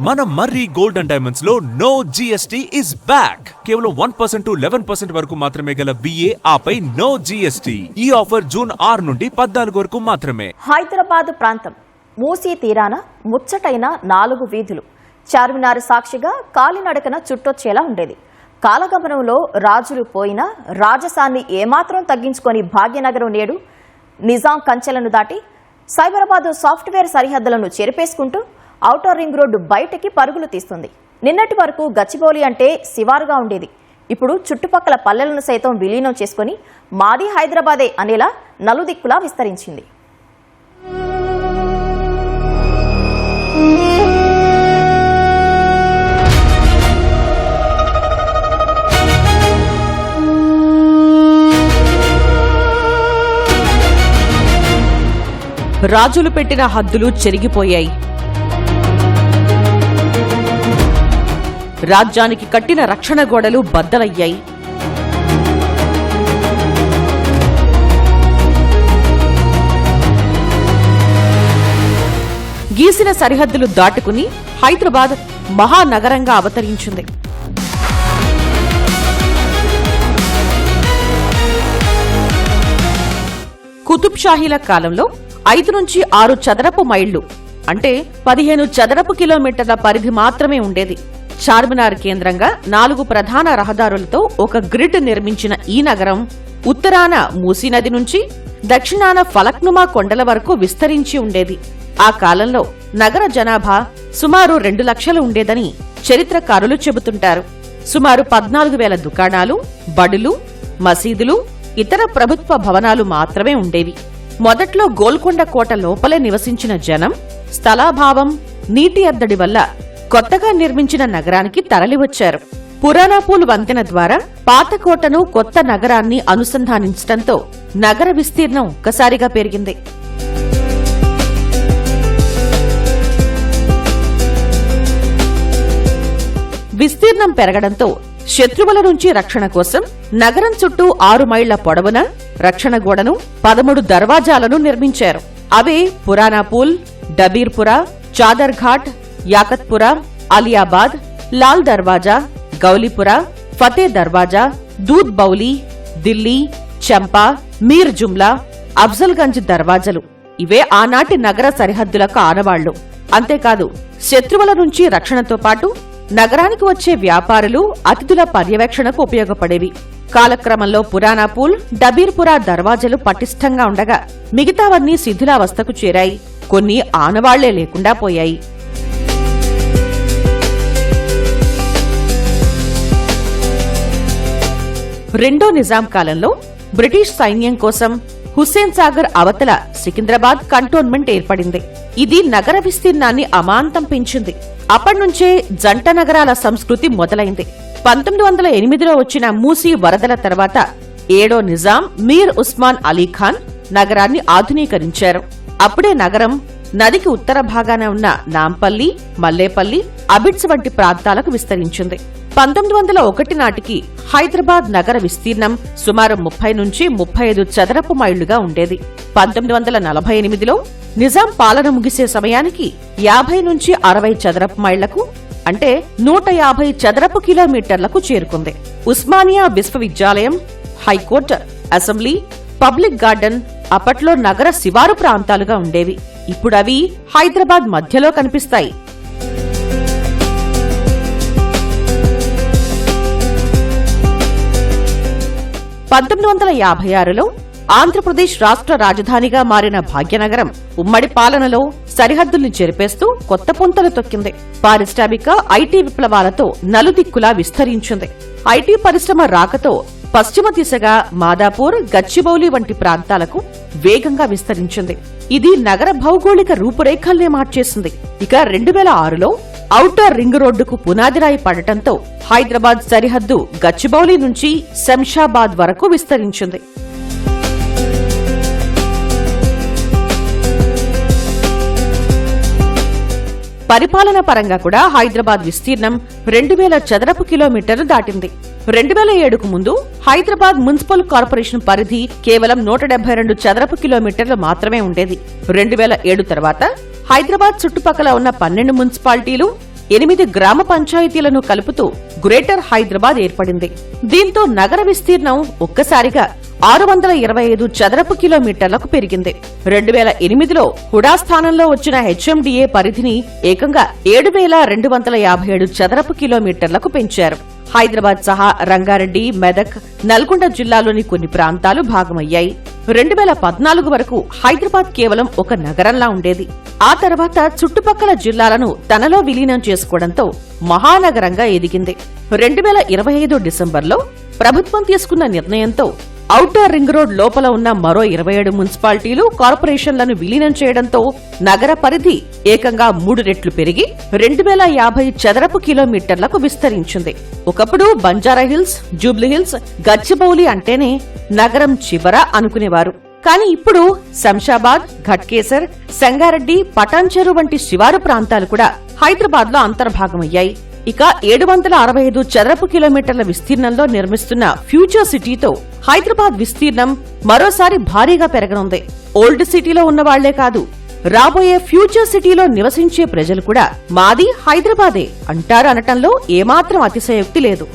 మన మర్రి gold and diamonds లో no GST is back. కేవలం 1% to 11% వరకు మాత్రమే గల VA ఆపై నో జిఎస్టీ. ఈ ఆఫర్ జూన్ 6 నుండి 14 వరకు మాత్రమే. హైదరాబాద్ ప్రాంతం మూసీ తీరాన ముచ్చటైన 4 వీధులు చార్మినార్ సాక్షిగా కాలినడకన చుట్టొచ్చేలా ఉండేది. కాలగమనంలో రాజులు పోయినా రాజసాన్ని ఏమాత్రం తగ్గించుకొని భాగ్యనగరం నేడు నిజాం కంచెలను దాటి సైబరాబాద్ సాఫ్ట్వేర్ సరిహద్దులను చెరిపేసుకుంటూ ఔటర్ రింగ్ రోడ్డు బయటకి పరుగులు తీస్తుంది. నిన్నటి వరకు గచ్చిబౌలి అంటే శివారుగా ఉండేది. ఇప్పుడు చుట్టుపక్కల పల్లెలను సైతం విలీనం చేసుకుని మాది హైదరాబాదే అనేలా నలుదిక్కులా విస్తరించింది. రాజులు పెట్టిన హద్దులు చెరిగిపోయాయి. రాజ్యానికి కట్టిన రక్షణ గోడలు బద్దలయ్యాయి. గీసిన సరిహద్దులు దాటుకుని హైదరాబాద్ మహానగరంగా అవతరించింది. కుతుబ్ షాహీల కాలంలో 5 నుంచి 6 చదరపు మైళ్లు అంటే 15 చదరపు కిలోమీటర్ల పరిధి మాత్రమే ఉండేది. చార్మినార్ కేంద్రంగా 4 ప్రధాన రహదారులతో ఒక గ్రిడ్ నిర్మించిన ఈ నగరం ఉత్తరాన మూసీ నది నుంచి దక్షిణాన ఫలక్నుమా కొండల వరకు విస్తరించి ఉండేది. ఆ కాలంలో నగర జనాభా సుమారు 2 లక్షలు ఉండేదని చరిత్రకారులు చెబుతుంటారు. సుమారు 14,000 దుకాణాలు, బడులు, మసీదులు, ఇతర ప్రభుత్వ భవనాలు మాత్రమే ఉండేవి. మొదట్లో గోల్కొండ కోట లోపలే నివసించిన జనం స్థలాభావం, నీటి ఎద్దడి వల్ల కొత్తగా నిర్మించిన నగరానికి తరలివచ్చారు. పురాణాపూల్ వంతెన ద్వారా పాత కోటను కొత్త నగరాన్ని అనుసంధానించడంతో నగర విస్తీర్ణం ఒక్కసారిగా పెరిగింది. విస్తీర్ణం పెరగడంతో శత్రువుల నుంచి రక్షణ కోసం నగరం చుట్టూ 6 మైళ్ల పొడవున రక్షణ గోడను 13 దర్వాజాలను నిర్మించారు. అవే పురాణాపూల్, డబీర్పురా, చాదర్ఘాట్, యాకత్పురా, అలియాబాద్, లాల్ దర్వాజా, గౌలీపురా, ఫతే దర్వాజా, దూద్ బౌలి, ఢిల్లీ, చంపా, మీర్ జుమ్లా, అఫ్జల్గంజ్ దర్వాజలు. ఇవే ఆనాటి నగర సరిహద్దులకు ఆనవాళ్లు. అంతేకాదు శత్రువుల నుంచి రక్షణతో పాటు నగరానికి వచ్చే వ్యాపారులు, అతిథుల పర్యవేక్షణకు ఉపయోగపడేవి. కాలక్రమంలో పురాణాపూల్, డబీర్పురా దర్వాజలు పటిష్టంగా ఉండగా మిగతావన్నీ శిథిలావస్థకు చేరాయి. కొన్ని ఆనవాళ్లే లేకుండా పోయాయి. రెండో నిజాం కాలంలో బ్రిటిష్ సైన్యం కోసం హుస్సేన్ సాగర్ అవతల సికింద్రాబాద్ కంటోన్మెంట్ ఏర్పడింది. ఇది నగర విస్తీర్ణాన్ని అమాంతం పెంచింది. అప్పటినుంచే జంట నగరాల సంస్కృతి మొదలైంది. 1908లో వచ్చిన మూసీ వరదల తర్వాత 7వ నిజాం మీర్ ఉస్మాన్ అలీఖాన్ నగరాన్ని ఆధునీకరించారు. అప్పుడే నగరం నదికి ఉత్తర భాగాన ఉన్న నాంపల్లి, మల్లేపల్లి, అబిడ్స్ వంటి ప్రాంతాలకు విస్తరించింది. 1901 నాటికి హైదరాబాద్ నగర విస్తీర్ణం సుమారు 30 నుంచి 35 చదరపు మైళ్లుగా ఉండేది. 1948లో నిజాం పాలన ముగిసే సమయానికి 50 నుంచి 60 చదరపు మైళ్లకు అంటే 150 చదరపు కిలోమీటర్లకు చేరుకుంది. ఉస్మానియా విశ్వవిద్యాలయం, హైకోర్టు, అసెంబ్లీ, పబ్లిక్ గార్డెన్ అప్పట్లో నగర శివారు ప్రాంతాలుగా ఉండేవి. ఇప్పుడవి హైదరాబాద్ మధ్యలో కనిపిస్తాయి. 1956లో ఆంధ్రప్రదేశ్ రాష్ట్ర రాజధానిగా మారిన భాగ్యనగరం ఉమ్మడి పాలనలో సరిహద్దుల్ని చెరిపేస్తూ కొత్త పుంతలు తొక్కింది. పారిశ్రామిక, ఐటీ విప్లవాలతో నలుదిక్కులా విస్తరించింది. ఐటీ పరిశ్రమ రాకతో పశ్చిమ దిశగా మాదాపూర్, గచ్చిబౌలి వంటి ప్రాంతాలకు వేగంగా విస్తరించింది. ఇది నగర భౌగోళిక రూపురేఖల్నే మార్చేసింది. ఇక 2006లో ఔటర్ రింగ్ రోడ్డుకు పునాదిరాయి పడటంతో హైదరాబాద్ సరిహద్దు గచ్చిబౌలి నుంచి శంషాబాద్ వరకు విస్తరించింది. పరిపాలన పరంగా కూడా హైదరాబాద్ విస్తీర్ణం 2000 చదరపు కిలోమీటర్లు దాటింది. 2007కు ముందు హైదరాబాద్ మున్సిపల్ కార్పొరేషన్ పరిధి కేవలం 172 చదరపు కిలోమీటర్లు మాత్రమే ఉండేది. 2007 తర్వాత హైదరాబాద్ చుట్టుపక్కల ఉన్న 12 మున్సిపాలిటీలు 8 గ్రామ పంచాయతీలను కలుపుతూ గ్రేటర్ హైదరాబాద్ ఏర్పడింది. దీంతో నగర విస్తీర్ణం ఒక్కసారిగా 625 చదరపు కిలోమీటర్లకు పెరిగింది. 2008లో హుడా స్థానంలో వచ్చిన హెచ్ఎండిఏ పరిధిని ఏకంగా 7257 చదరపు కిలోమీటర్లకు పెంచారు. హైదరాబాద్ సహా రంగారెడ్డి, మెదక్, నల్గొండ జిల్లాలోని కొన్ని ప్రాంతాలు భాగమయ్యాయి. 2014 వరకు హైదరాబాద్ కేవలం ఒక నగరంలా ఉండేది. ఆ తర్వాత చుట్టుపక్కల జిల్లాలను తనలో విలీనం చేసుకోవడంతో మహానగరంగా ఎదిగింది. 2025 డిసెంబర్లో ప్రభుత్వం తీసుకున్న నిర్ణయంతో ఔటర్ రింగ్ రోడ్ లోపల ఉన్న మరో 27 మున్సిపాలిటీలు, కార్పొరేషన్లను విలీనం చేయడంతో నగర పరిధి ఏకంగా 3 రెట్లు పెరిగి 2050 చదరపు కిలోమీటర్లకు విస్తరించింది. ఒకప్పుడు బంజారాహిల్స్, జూబ్లీహిల్స్, గచ్చిబౌలి అంటేనే నగరం చివర అనుకునేవారు. కానీ ఇప్పుడు శంషాబాద్, ఘట్కేసర్, సంగారెడ్డి, పటాన్చెరు వంటి శివారు ప్రాంతాలు కూడా హైదరాబాద్ లో అంతర్భాగమయ్యాయి. ఇక 765 చదరపు కిలోమీటర్ల విస్తీర్ణంలో నిర్మిస్తున్న ఫ్యూచర్ సిటీతో హైదరాబాద్ విస్తీర్ణం మరోసారి భారీగా పెరగనుంది. ఓల్డ్ సిటీలో ఉన్నవాళ్లే కాదు, రాబోయే ఫ్యూచర్ సిటీలో నివసించే ప్రజలు కూడా మాది హైదరాబాదే అంటారు అనటంలో ఏమాత్రం అతిశయోక్తి లేదు.